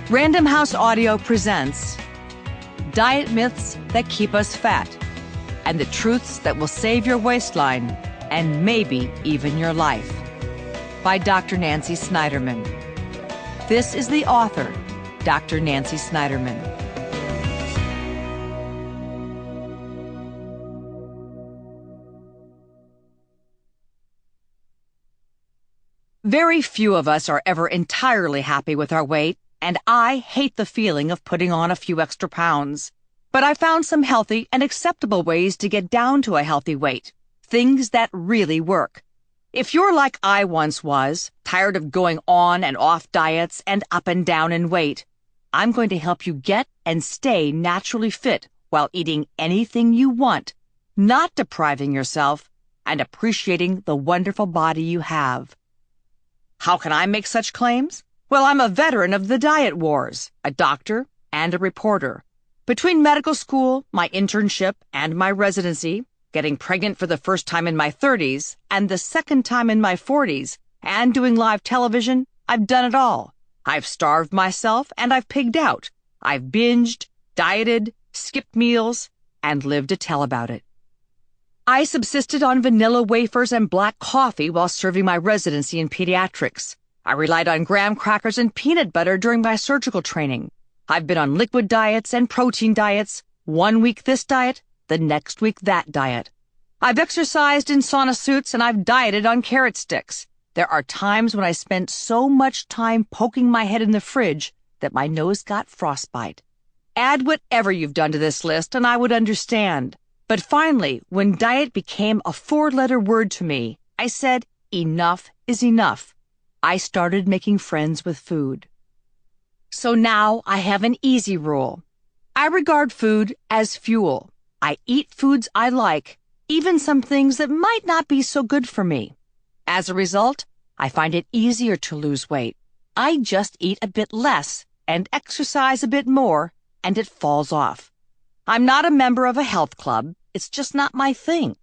Random House Audio presents Diet Myths That Keep Us Fat and the Truths That Will Save Your Waistline and maybe even your life by Dr. Nancy Snyderman. This is the author, Dr. Nancy Snyderman. Very few of us are ever entirely happy with our weight, and I hate the feeling of putting on a few extra pounds. But I found some healthy and acceptable ways to get down to a healthy weight, things that really work. If you're like I once was, tired of going on and off diets and up and down in weight, I'm going to help you get and stay naturally fit while eating anything you want, not depriving yourself, and appreciating the wonderful body you have. How can I make such claims? Well, I'm a veteran of the diet wars, a doctor and a reporter. Between medical school, my internship, and my residency, getting pregnant for the first time in my 30s and the second time in my 40s, and doing live television, I've done it all. I've starved myself and I've pigged out. I've binged, dieted, skipped meals, and lived to tell about it. I subsisted on vanilla wafers and black coffee while serving my residency in pediatrics. I relied on graham crackers and peanut butter during my surgical training. I've been on liquid diets and protein diets, 1 week this diet, the next week that diet. I've exercised in sauna suits and I've dieted on carrot sticks. There are times when I spent so much time poking my head in the fridge that my nose got frostbite. Add whatever you've done to this list and I would understand. But finally, when diet became a 4-letter word to me, I said, enough is enough. I started making friends with food. So now I have an easy rule. I regard food as fuel. I eat foods I like, even some things that might not be so good for me. As a result, I find it easier to lose weight. I just eat a bit less and exercise a bit more, and it falls off. I'm not a member of a health club. It's just not my thing.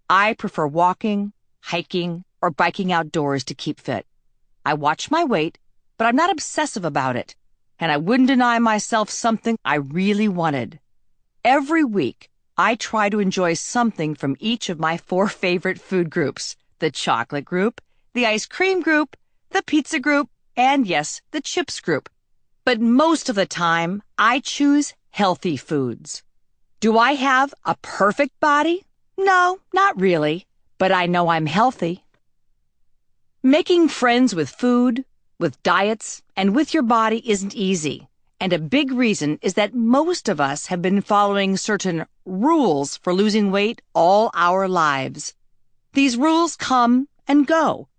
I prefer walking, hiking, or biking outdoors to keep fit. I watch my weight, but I'm not obsessive about it, and I wouldn't deny myself something I really wanted. Every week, I try to enjoy something from each of my 4 favorite food groups: the chocolate group, the ice cream group, the pizza group, and yes, the chips group. But most of the time, I choose healthy foods. Do I have a perfect body? No, not really, but I know I'm healthy. Making friends with food, with diets, and with your body isn't easy, and a big reason is that most of us have been following certain rules for losing weight all our lives. These rules come and go.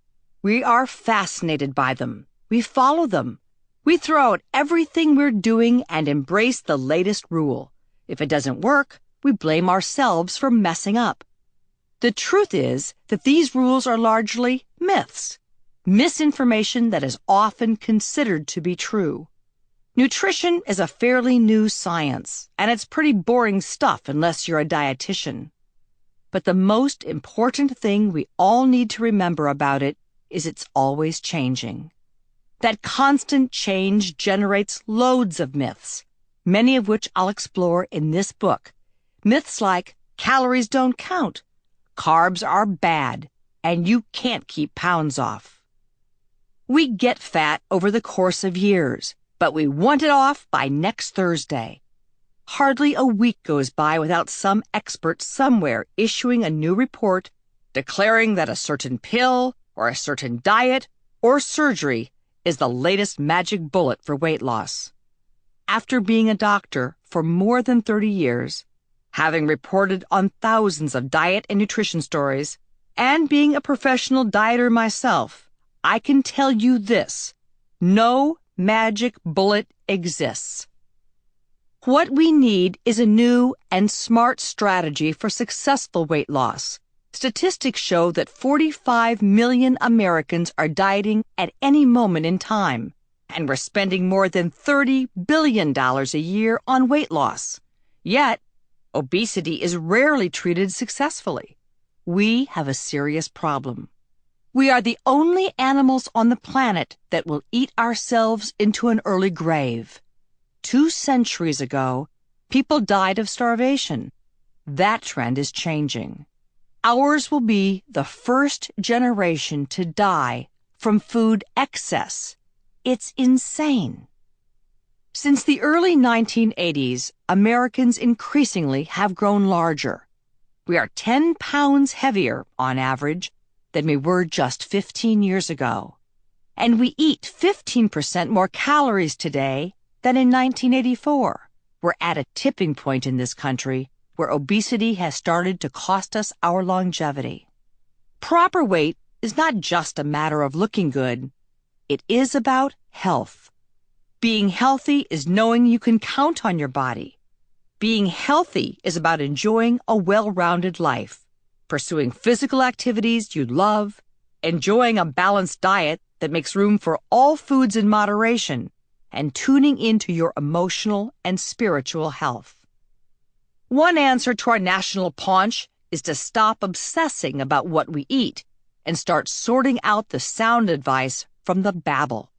We are fascinated by them. We follow them. We throw out everything we're doing and embrace the latest rule. If it doesn't work, we blame ourselves for messing up. The truth is that these rules are largely myths, misinformation that is often considered to be true. Nutrition is a fairly new science, and it's pretty boring stuff unless you're a dietitian. But the most important thing we all need to remember about it is it's always changing. That constant change generates loads of myths, many of which I'll explore in this book. Myths like calories don't count, carbs are bad, and you can't keep pounds off. We get fat over the course of years, but we want it off by next Thursday. Hardly a week goes by without some expert somewhere issuing a new report declaring that a certain pill or a certain diet or surgery is the latest magic bullet for weight loss. After being a doctor for more than 30 years, having reported on thousands of diet and nutrition stories, and being a professional dieter myself, I can tell you this: no magic bullet exists. What we need is a new and smart strategy for successful weight loss. Statistics show that 45 million Americans are dieting at any moment in time, and we're spending more than $30 billion a year on weight loss. Yet, obesity is rarely treated successfully. We have a serious problem. We are the only animals on the planet that will eat ourselves into an early grave. 2 centuries ago, people died of starvation. That trend is changing. Ours will be the first generation to die from food excess. It's insane. Since the early 1980s, Americans increasingly have grown larger. We are 10 pounds heavier, on average, than we were just 15 years ago. And we eat 15% more calories today than in 1984. We're at a tipping point in this country where obesity has started to cost us our longevity. Proper weight is not just a matter of looking good. It is about health. Being healthy is knowing you can count on your body. Being healthy is about enjoying a well-rounded life, pursuing physical activities you love, enjoying a balanced diet that makes room for all foods in moderation, and tuning into your emotional and spiritual health. One answer to our national paunch is to stop obsessing about what we eat and start sorting out the sound advice from the babble.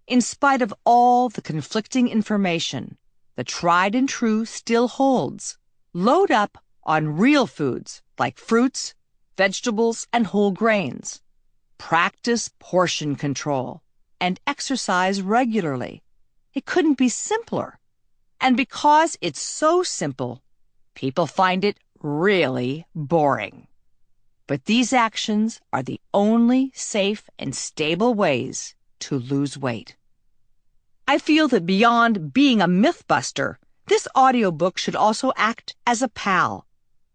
In spite of all the conflicting information, the tried and true still holds. Load up on real foods like fruits, vegetables, and whole grains. Practice portion control and exercise regularly. It couldn't be simpler. And because it's so simple, people find it really boring. But these actions are the only safe and stable ways to lose weight. I feel that beyond being a mythbuster, this audiobook should also act as a pal.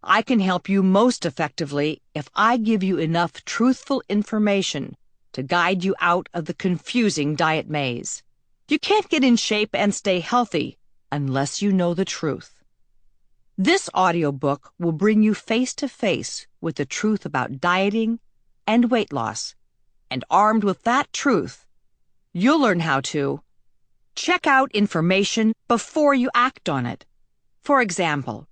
I can help you most effectively if I give you enough truthful information to guide you out of the confusing diet maze. You can't get in shape and stay healthy unless you know the truth. This audiobook will bring you face to face with the truth about dieting and weight loss. And armed with that truth, you'll learn how to check out information before you act on it. For example,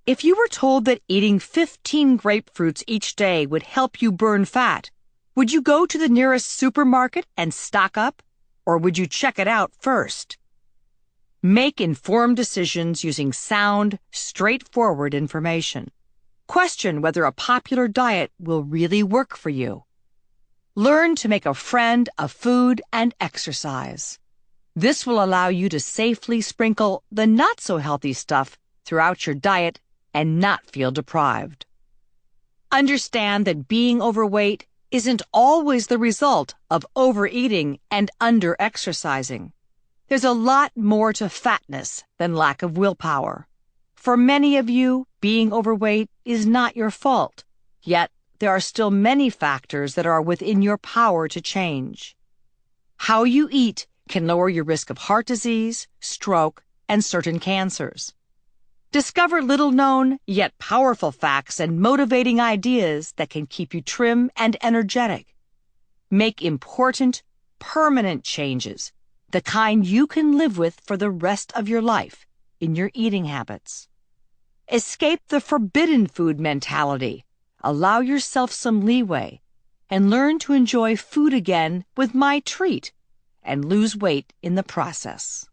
if you were told that eating 15 grapefruits each day would help you burn fat, would you go to the nearest supermarket and stock up, or would you check it out first? Make informed decisions using sound, straightforward information. Question whether a popular diet will really work for you. Learn to make a friend of food and exercise. This will allow you to safely sprinkle the not-so-healthy stuff throughout your diet and not feel deprived. Understand that being overweight isn't always the result of overeating and under-exercising. There's a lot more to fatness than lack of willpower. For many of you, being overweight is not your fault, yet there are still many factors that are within your power to change. How you eat can lower your risk of heart disease, stroke, and certain cancers. Discover little-known yet powerful facts and motivating ideas that can keep you trim and energetic. Make important, permanent changes, the kind you can live with for the rest of your life, in your eating habits. Escape the forbidden food mentality. Allow yourself some leeway, and learn to enjoy food again with my treat, and lose weight in the process.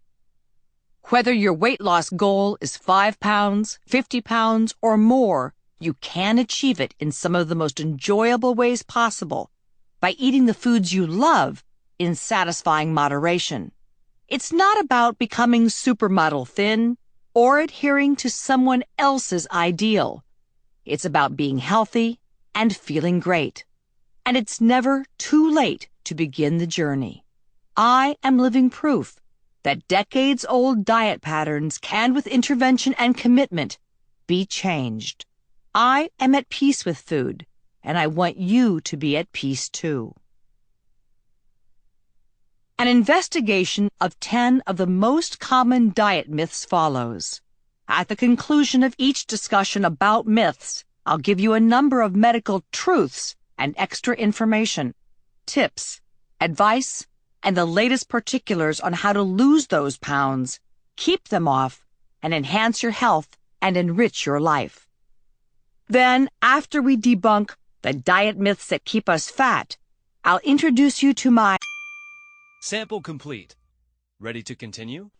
Whether your weight loss goal is 5 pounds, 50 pounds, or more, you can achieve it in some of the most enjoyable ways possible by eating the foods you love in satisfying moderation. It's not about becoming supermodel thin or adhering to someone else's ideal. It's about being healthy and feeling great. And it's never too late to begin the journey. I am living proof that decades-old diet patterns can, with intervention and commitment, be changed. I am at peace with food, and I want you to be at peace too. An investigation of 10 of the most common diet myths follows. At the conclusion of each discussion about myths, I'll give you a number of medical truths and extra information, tips, advice, and the latest particulars on how to lose those pounds, keep them off, and enhance your health and enrich your life. Then, after we debunk the diet myths that keep us fat, I'll introduce you to my... Sample complete. Ready to continue?